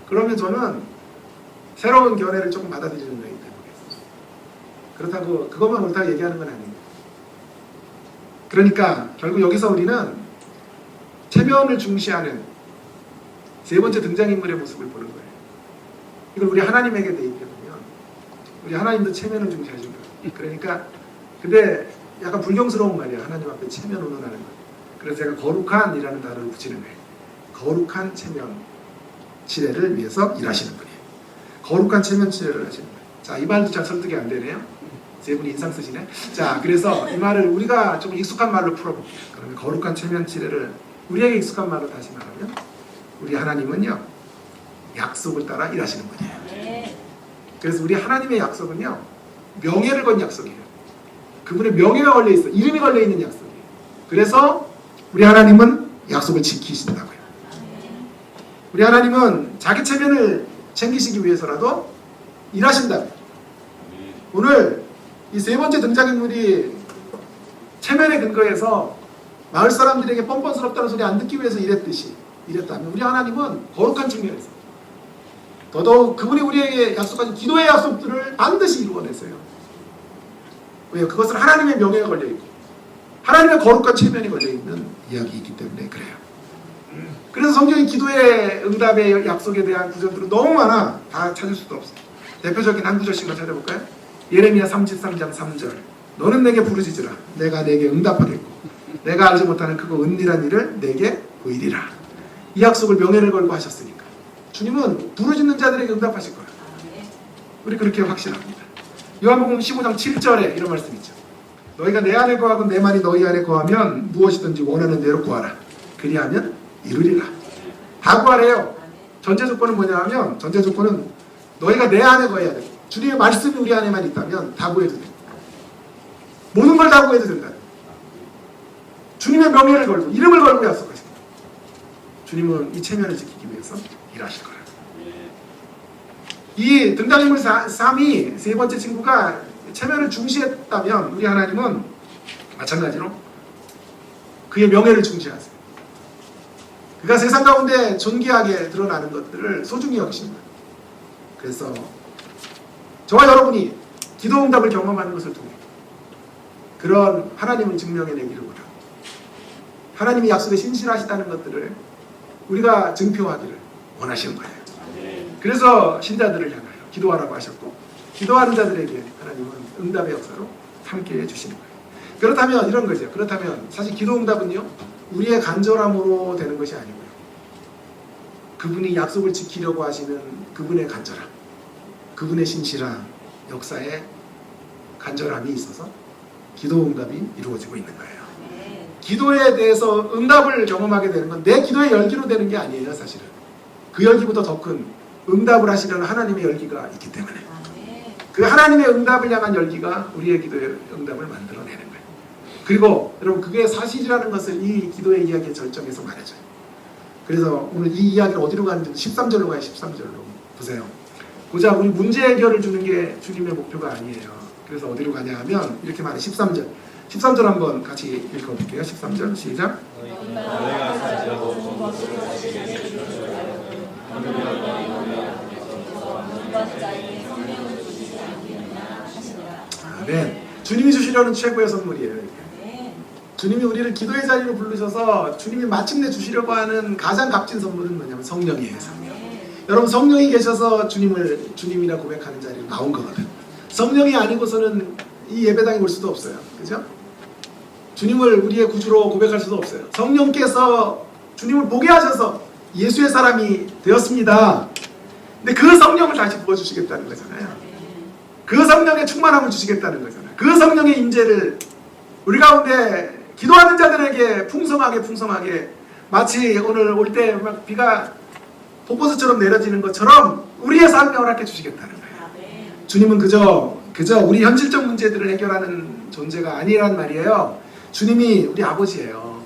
그러면 저는 새로운 견해를 조금 받아들이는 거기 때문에 그렇다고 그것만 옳다고 얘기하는 건 아닙니다. 그러니까 결국 여기서 우리는 체면을 중시하는 세 번째 등장인물의 모습을 보는 거예요. 이걸 우리 하나님에게 대입해보면 우리 하나님도 체면을 중시하신 거예요. 그러니까 근데 약간 불경스러운 말이에요. 하나님 앞에 체면 운운하는 거. 그래서 제가 거룩한이라는 단어를 붙이는 거예요. 거룩한 체면 치레를 위해서 일하시는 분이에요. 거룩한 체면 치레를 하시는 거예요. 자, 이 말도 잘 설득이 안 되네요. 세 분이 인상 쓰시네. 자, 그래서 이 말을 우리가 좀 익숙한 말로 풀어볼게요. 그러면 거룩한 체면 치레를 우리에게 익숙한 말로 다시 말하면 우리 하나님은요 약속을 따라 일하시는 분이에요. 그래서 우리 하나님의 약속은요 명예를 건 약속이에요. 그분의 명예가 걸려있어. 이름이 걸려있는 약속이에요. 그래서 우리 하나님은 약속을 지키신다고요. 우리 하나님은 자기 체면을 챙기시기 위해서라도 일하신다고요. 오늘 이 세 번째 등장인물이 체면에 근거해서 마을 사람들에게 뻔뻔스럽다는 소리 안 듣기 위해서 이랬다면 우리 하나님은 거룩한 측면에서 더더욱 그분이 우리에게 약속하신 기도의 약속들을 반드시 이루어내세요. 왜요? 그것은 하나님의 명예가 걸려있고 하나님의 거룩한 체면이 걸려있는 이야기이기 때문에 그래요. 그래서 성경이 기도의 응답의 약속에 대한 구절들은 너무 많아. 다 찾을 수도 없어요. 대표적인 한 구절씩만 찾아볼까요? 예레미야 33장 3절 너는 내게 부르짖으라 내가 내게 응답하겠고 내가 알지 못하는 크고 은밀한 일을 내게 보이리라. 이 약속을 명예를 걸고 하셨으니까 주님은 부르짖는 자들에게 응답하실 거예요. 우리 그렇게 확신합니다. 요한복음 15장 7절에 이런 말씀 있죠. 너희가 내 안에 거하고 내 말이 너희 안에 거하면 무엇이든지 원하는 대로 구하라. 그리하면 이루리라. 다 구하래요. 전제 조건은 뭐냐 하면 전제 조건은 너희가 내 안에 거해야 돼. 주님의 말씀이 우리 안에만 있다면 다 구해도 돼. 모든 걸 다 구해도 된다. 주님의 명예를 걸고 이름을 걸고 약속하십니다. 주님은 이 체면을 지키기 위해서 일하실 거예요. 이 등장인물 3이 세 번째 친구가 체면을 중시했다면 우리 하나님은 마찬가지로 그의 명예를 중시하세요. 그가 세상 가운데 존귀하게 드러나는 것들을 소중히 여기십니다. 그래서 저와 여러분이 기도 응답을 경험하는 것을 통해 그런 하나님을 증명해내기를 원합니다. 하나님이 약속에 신실하시다는 것들을 우리가 증표하기를 원하시는 거예요. 그래서 신자들을 향하여 기도하라고 하셨고 기도하는 자들에게 하나님은 응답의 역사로 함께해 주시는 거예요. 그렇다면 이런 거죠. 그렇다면 사실 기도 응답은요 우리의 간절함으로 되는 것이 아니고요 그분이 약속을 지키려고 하시는 그분의 간절함, 그분의 신실한 역사에 간절함이 있어서 기도 응답이 이루어지고 있는 거예요. 기도에 대해서 응답을 경험하게 되는 건 내 기도의 열기로 되는 게 아니에요. 사실은 그 열기보다 더 큰 응답을 하시려는 하나님의 열기가 있기 때문에 그 하나님의 응답을 향한 열기가 우리의 기도의 응답을 만들어내는 거예요. 그리고 여러분 그게 사실이라는 것을 이 기도의 이야기의 절정에서 말해줘요. 그래서 오늘 이 이야기를 어디로 가는지 13절로 가요. 13절로 보세요. 고작 우리 문제 해결을 주는 게 주님의 목표가 아니에요. 그래서 어디로 가냐 하면 이렇게 말해. 13절 한번 같이 읽어볼게요. 13절 시작. 아멘. 주님이 주시려는 최고의 선물이에요. 이게. 주님이 우리를 기도의 자리로 부르셔서 주님이 마침내 주시려고 하는 가장 값진 선물은 뭐냐면 성령이에요. 성령. 여러분 성령이 계셔서 주님을 주님이라 고백하는 자리로 나온 거거든. 성령이 아니고서는 이 예배당에 올 수도 없어요. 그죠? 주님을 우리의 구주로 고백할 수도 없어요. 성령께서 주님을 보게 하셔서 예수의 사람이 되었습니다. 근데 그 성령을 다시 부어주시겠다는 거잖아요. 그 성령의 충만함을 주시겠다는 거잖아요. 그 성령의 임재를 우리 가운데 기도하는 자들에게 풍성하게 마치 오늘 올 때 막 비가 폭포수처럼 내려지는 것처럼 우리의 삶에 허락해 주시겠다는 거예요. 주님은 그저 우리 현실적 문제들을 해결하는 존재가 아니란 말이에요. 주님이 우리 아버지예요.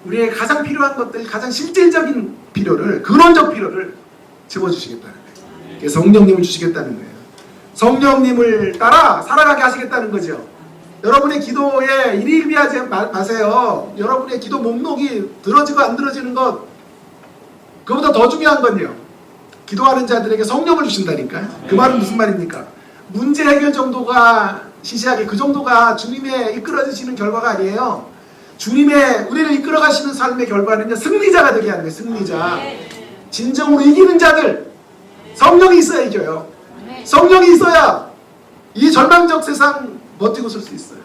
우리의 가장 필요한 것들, 가장 실질적인 필요를, 근원적 필요를 채워주시겠다는 거예요. 성령님을 주시겠다는 거예요. 성령님을 따라 살아가게 하시겠다는 거죠. 여러분의 기도에 일희일비하지 마세요. 여러분의 기도 목록이 들어지고 안 들어지는 것, 그보다 더 중요한 건요, 기도하는 자들에게 성령을 주신다니까요. 그 말은 무슨 말입니까? 문제 해결 정도가 시시하게 그 정도가 주님의 이끌어주시는 결과가 아니에요. 주님의 우리를 이끌어가시는 삶의 결과는요, 승리자가 되게 하는 거예요. 승리자. 진정으로 이기는 자들. 성령이 있어야 이겨요. 성령이 있어야 이 절망적 세상 버티고 설 수 있어요.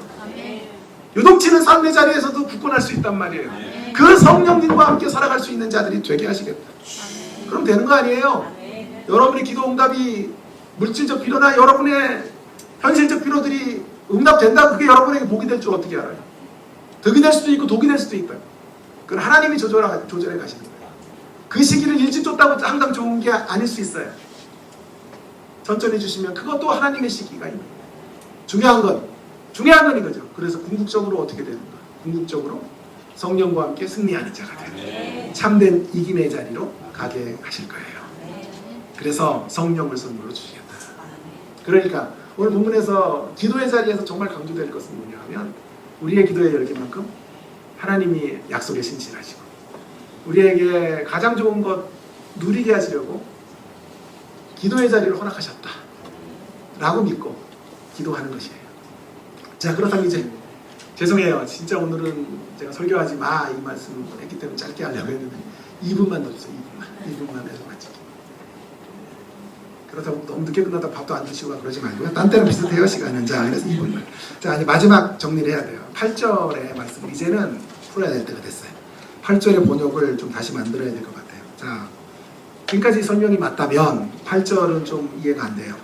요동치는 삶의 자리에서도 굳건할 수 있단 말이에요. 그 성령님과 함께 살아갈 수 있는 자들이 되게 하시겠다. 그럼 되는 거 아니에요. 여러분의 기도 응답이 물질적 필요나 여러분의 현실적 필요들이 응답된다고 그게 여러분에게 복이 될 줄 어떻게 알아요? 덕이 될 수도 있고 독이 될 수도 있다. 그건 하나님이 조절해 가시는 거예요. 그 시기를 일찍 줬다고 항상 좋은 게 아닐 수 있어요. 천천히 주시면 그것도 하나님의 시기가 있는 거예요. 중요한 건 이거죠. 그래서 궁극적으로 어떻게 되는가? 궁극적으로 성령과 함께 승리하는 자가 되는 참된 이김의 자리로 가게 하실 거예요. 그래서 성령을 선물로 주시겠다. 그러니까 오늘 본문에서 기도의 자리에서 정말 강조될 것은 뭐냐 하면 우리의 기도의 열기만큼 하나님이 약속에 신실하시고 우리에게 가장 좋은 것 누리게 하시려고 기도의 자리를 허락하셨다 라고 믿고 기도하는 것이에요. 자, 그렇다면 이제 죄송해요. 진짜 오늘은 제가 설교하지 마 이 말씀 했기 때문에 짧게 하려고 했는데 2분만 더 주세요. 2분만 해서 마치기. 그렇다고 너무 늦게 끝나다 밥도 안 드시고 그러지 말고요. 딴 때는 비슷해요 시간은. 자, 그래서 2분만. 자, 이제 마지막 정리를 해야 돼요. 8절의 말씀. 이제는 풀어야 될 때가 됐어요. 8절의 번역을 좀 다시 만들어야 될 것 같아요. 자, 지금까지 설명이 맞다면 8절은 좀 이해가 안 돼요.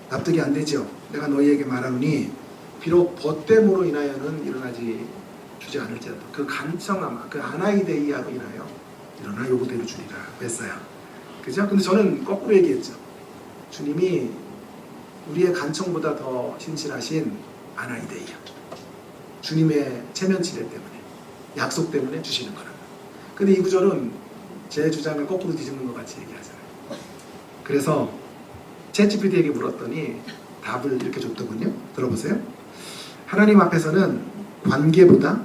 납득이 안 되죠. 내가 너희에게 말하노니 비록 벗됨으로 인하여는 일어나지 주지 않을지라도 그 간청함, 그 아나이데이아로 인하여 일어나 요구대로 주리라 했어요. 그죠? 근데 저는 거꾸로 얘기했죠. 주님이 우리의 간청보다 더 신실하신 아나이데이아, 주님의 체면치레 때문에, 약속 때문에 주시는 거라. 근데 이 구절은 제 주장을 거꾸로 뒤집는 것 같이 얘기하잖아요. 그래서 챗GPT에게 물었더니 답을 이렇게 줬더군요. 들어보세요. 하나님 앞에서는 관계보다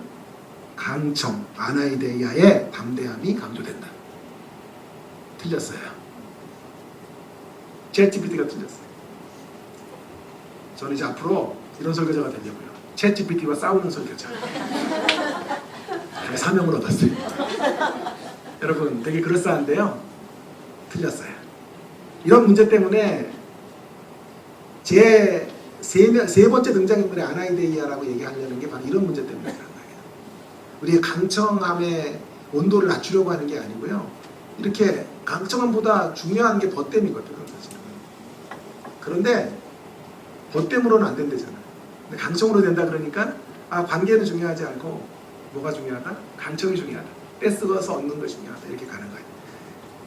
강청, 아나이데이아의 담대함이 강조된다. 틀렸어요. 챗GPT가 틀렸어요. 저는 이제 앞으로 이런 설교자가 되려고요. 챗GPT와 싸우는 설교자. 사명을 얻었어요. 여러분 되게 그럴싸한데요. 틀렸어요. 이런 문제 때문에 제 세 번째 등장인물의 아나이데이아라고 얘기하려는 게 바로 이런 문제 때문에 그런 거예요. 우리의 강청함의 온도를 낮추려고 하는 게 아니고요. 이렇게 강청함보다 중요한 게 벗됨이거든요. 그런데 벗됨으로는 안 된다잖아요. 근데 강청으로 된다 그러니까 관계는 중요하지 않고 뭐가 중요하다? 강청이 중요하다. 떼쓰고서 얻는 것이 중요하다. 이렇게 가는 거예요.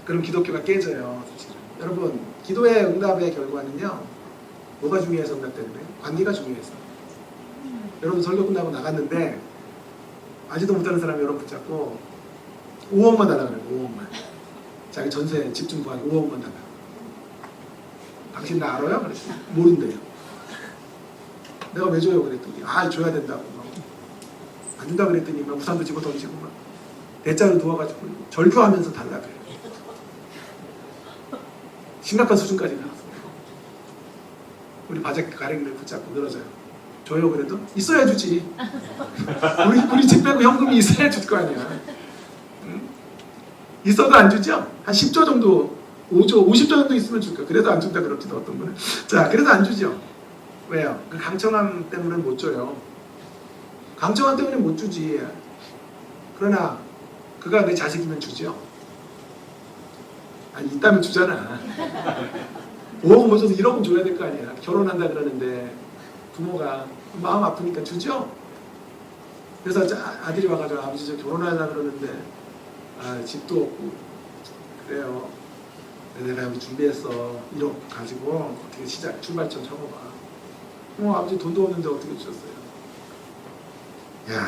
그럼 기독교가 깨져요. 사실은. 여러분 기도의 응답의 결과는요. 뭐가 중요해서 응답되는데? 관계가 중요해서. 여러분 설교 끝나고 나갔는데 알지도 못하는 사람이 여러분 붙잡고 5억만 달라 그래요. 5억만. 자기 전세 집 좀 구하기 5억만 달라. 당신 나 알아요? 그랬더니 모른대요. 내가 왜 줘요? 그랬더니 줘야 된다고. 안 준다 그랬더니 막 우산도 집어 던지고 막 대자를 누워가지고 절규하면서 달라 그래요. 심각한 수준까지 나왔어요. 우리 바지 가랭이를 붙잡고 늘어져요. 줘요 그래도? 있어야 주지. 우리 집 빼고 현금이 있어야 줄 거 아니야. 응? 있어도 안 주죠? 한 10조 정도, 5조, 50조 정도 있으면 줄까? 그래도 안 준다 그럽시다 어떤 분은. 자, 그래도 안 주죠. 왜요? 그 강청함 때문에 못 줘요. 강청함 때문에 못 주지. 그러나 그가 내 자식이면 주죠. 아니 있다면 주잖아. 5억 못 줘서 1억은 줘야 될 거 아니야. 결혼한다 그러는데 부모가 마음 아프니까 주죠. 그래서 아들이 와가지고 아버지 저 결혼하려고 그러는데 집도 없고 그래요. 내가 여기 준비했어. 1억 가지고 어떻게 출발점 적어봐. 아버지 돈도 없는데 어떻게 주셨어요? 야,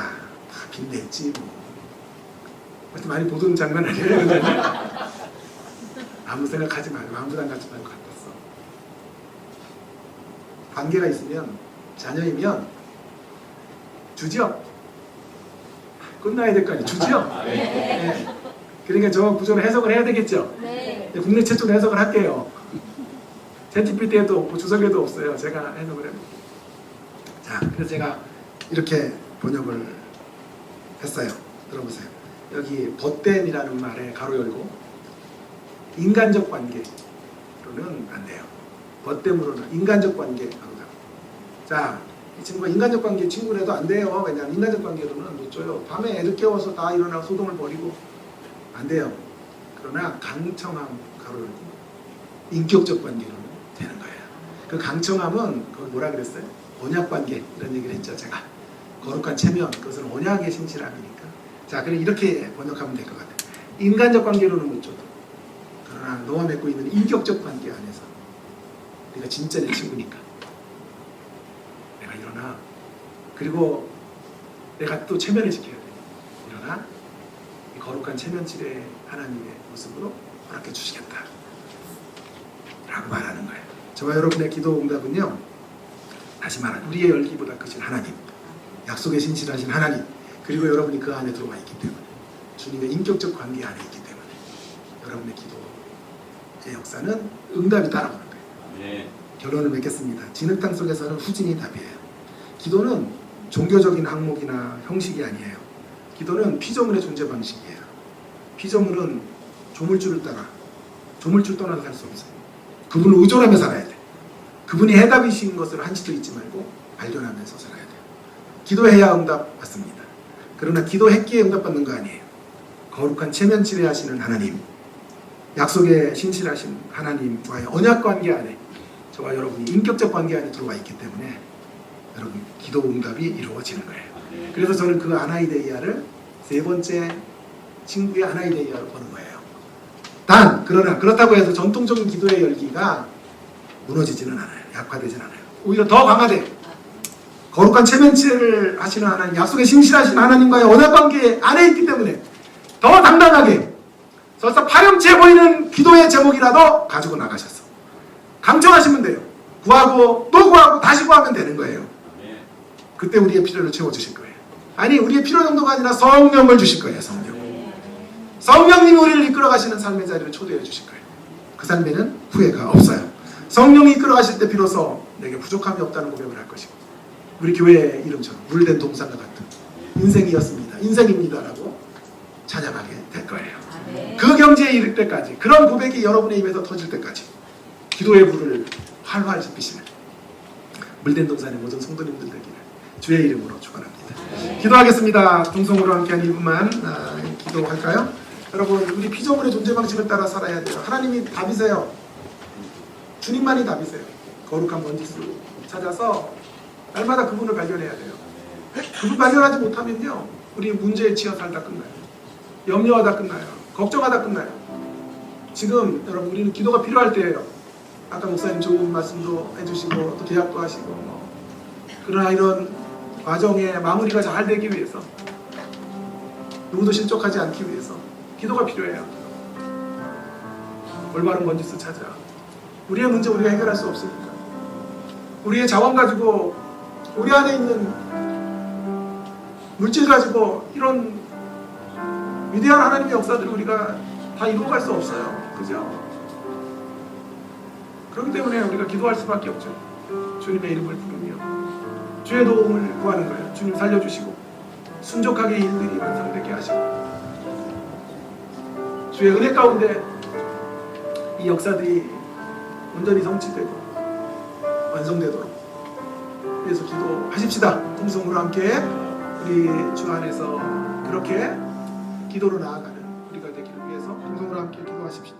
다 빚냈지 뭐. 하여튼 많이 보던 장면 아니에요? 아무 생각하지 말고 아무 부담 갖지 말고 갖고 왔어. 관계가 있으면 자녀이면 주죠. 끝나야 될 거 아니에요. 주죠. 네. 그러니까 저 구조를 해석을 해야 되겠죠. 네. 국내 최초로 해석을 할게요. 챗GPT에도 없고 주석에도 없어요. 제가 해석을 해볼게요. 자, 그래서 제가 이렇게 번역을 했어요. 들어보세요. 여기 벗됨이라는 말에 가로 열고 인간적 관계로는 안 돼요. 벗됨으로는 인간적 관계. 자, 이 친구가 인간적 관계 친구라도 안 돼요. 왜냐하면 인간적 관계로는 못 줘요. 밤에 애들 깨워서 다 일어나고 소동을 벌이고 안 돼요. 그러나 강청함 가로 열고 인격적 관계로는 되는 거예요. 그 강청함은 그걸 뭐라 그랬어요? 언약 관계 이런 얘기를 했죠. 제가 거룩한 체면 그것은 언약의 신실함이니까. 자, 그럼 이렇게 번역하면 될 것 같아요. 인간적 관계로는 못 줘도 그러나 너와 맺고 있는 인격적 관계 안에서 네가 진짜 내 친구니까 내가 일어나. 그리고 내가 또 체면을 지켜야 돼. 일어나. 이 거룩한 체면질의 하나님의 모습으로 허락해 주시겠다 라고 말하는 거예요. 저와 여러분의 기도 응답은요, 다시 말하면 우리의 열기보다 크신 하나님, 약속에 신실하신 하나님, 그리고 여러분이 그 안에 들어와 있기 때문에, 주님의 인격적 관계 안에 있기 때문에 여러분의 기도의 역사는 응답이 따라오는 거예요. 네. 결론을 맺겠습니다. 진흙탕 속에서는 후진이 답이에요. 기도는 종교적인 항목이나 형식이 아니에요. 기도는 피조물의 존재 방식이에요. 피조물은 조물주를 따라, 조물주를 떠나서 살 수 없어요. 그분을 의존하며 살아야 돼. 그분이 해답이신 것을 한치도 잊지 말고 발견하면서 살아야 돼요. 기도해야 응답 받습니다. 그러나 기도했기에 응답받는 거 아니에요. 거룩한 체면치레 하시는 하나님, 약속에 신실하신 하나님과의 언약 관계 안에 저와 여러분이 인격적 관계 안에 들어와 있기 때문에 여러분 기도 응답이 이루어지는 거예요. 그래서 저는 그 아나이데이아를 세 번째 친구의 아나이데이아로 보는 거예요. 그러나 그렇다고 해서 전통적인 기도의 열기가 무너지지는 않아요. 약화되지는 않아요. 오히려 더 강화돼. 거룩한 체면치레를 하시는 하나님, 약속에 신실하신 하나님과의 언약 관계 안에 있기 때문에 더 당당하게 설사 파렴치해 보이는 기도의 제목이라도 가지고 나가셨어. 강청하시면 돼요. 구하고 또 구하고 다시 구하면 되는 거예요. 그때 우리의 필요를 채워주실 거예요. 아니 우리의 필요 정도가 아니라 성령을 주실 거예요. 성령님이 우리를 이끌어 가시는 삶의 자리를 초대해 주실 거예요. 그 삶에는 후회가 없어요. 성령이 이끌어 가실 때 비로소 내게 부족함이 없다는 고백을 할 것이고 우리 교회의 이름처럼 물된 동산과 같은 인생이었습니다. 인생입니다라고 찬양하게 될 거예요. 그 경지에 이를 때까지, 그런 고백이 여러분의 입에서 터질 때까지 기도의 불을 활활 지피시는 물된 동산의 모든 성도님들 되기를 주의 이름으로 축원합니다. 기도하겠습니다. 동성으로 함께한 이분만 기도할까요? 여러분 우리 피조물의 존재 방식을 따라 살아야 돼요. 하나님이 답이세요. 주님만이 답이세요. 거룩한 번지수 찾아서 날마다 그분을 발견해야 돼요. 그분 발견하지 못하면요 우리 문제에 치여 살다 끝나요. 염려하다 끝나요. 걱정하다 끝나요. 지금 여러분 우리는 기도가 필요할 때예요. 아까 목사님 좋은 말씀도 해주시고 또 계약도 하시고 그러나 이런 과정의 마무리가 잘 되기 위해서 누구도 실족하지 않기 위해서 기도가 필요해요. 올바른 번지수 찾아. 우리의 문제 우리가 해결할 수 없으니까 우리의 자원 가지고 우리 안에 있는 물질 가지고 이런 위대한 하나님의 역사들을 우리가 다 이루어갈 수 없어요. 그죠? 그렇기 때문에 우리가 기도할 수밖에 없죠. 주님의 이름을 부르며 주의 도움을 구하는 거예요. 주님 살려주시고 순종하게 일들이 완성되게 하시고 주의 은혜 가운데 이 역사들이 온전히 성취되고 완성되도록 그래서 기도하십시다. 동성으로 함께 우리 주 안에서 그렇게 기도로 나아가는 우리가 되기를 위해서 동성으로 함께 기도하십시다.